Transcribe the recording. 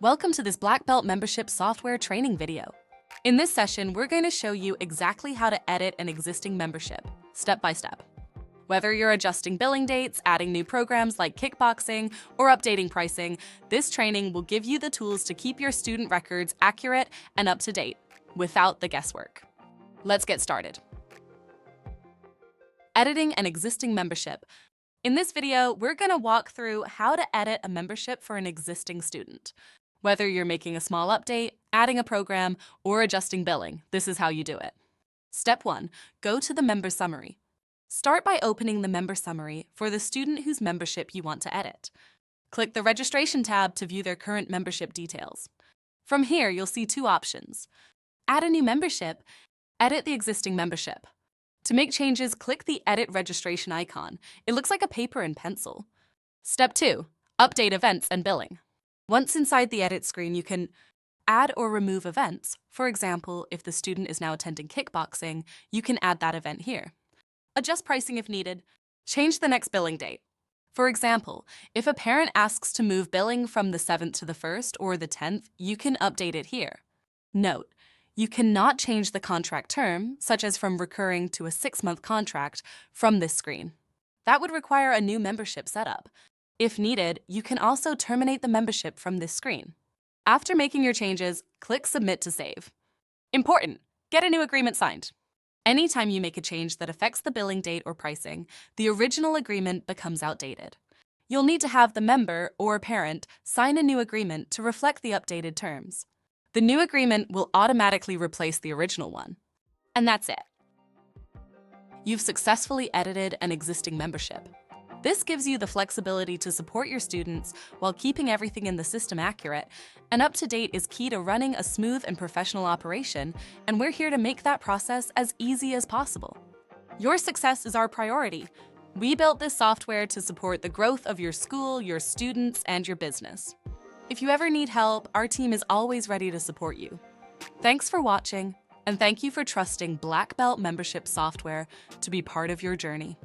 Welcome to this Black Belt membership software training video. In this session, we're going to show you exactly how to edit an existing membership, step by step. Whether you're adjusting billing dates, adding new programs like Kickboxing, or updating pricing, this training will give you the tools to keep your student records accurate and up to date, without the guesswork. Let's get started. Editing an existing membership. In this video, we're going to walk through how to edit a membership for an existing student. Whether you're making a small update, adding a program, or adjusting billing, this is how you do it. Step 1. Go to the member summary. Start by opening the member summary for the student whose membership you want to edit. Click the Registration tab to view their current membership details. From here, you'll see two options. Add a new membership, edit the existing membership. To make changes, click the Edit Registration icon. It looks like a paper and pencil. Step 2. Update events and billing. Once inside the edit screen, you can add or remove events. For example, if the student is now attending Kickboxing, you can add that event here. Adjust pricing if needed. Change the next billing date. For example, if a parent asks to move billing from the 7th to the 1st or the 10th, you can update it here. Note, you cannot change the contract term, such as from recurring to a 6-month contract, from this screen. That would require a new membership setup. If needed, you can also terminate the membership from this screen. After making your changes, click Submit to save. Important! Get a new agreement signed. Anytime you make a change that affects the billing date or pricing, the original agreement becomes outdated. You'll need to have the member or parent sign a new agreement to reflect the updated terms. The new agreement will automatically replace the original one. And that's it. You've successfully edited an existing membership. This gives you the flexibility to support your students while keeping everything in the system accurate, and up to date is key to running a smooth and professional operation, and we're here to make that process as easy as possible. Your success is our priority. We built this software to support the growth of your school, your students, and your business. If you ever need help, our team is always ready to support you. Thanks for watching, and thank you for trusting Black Belt membership software to be part of your journey.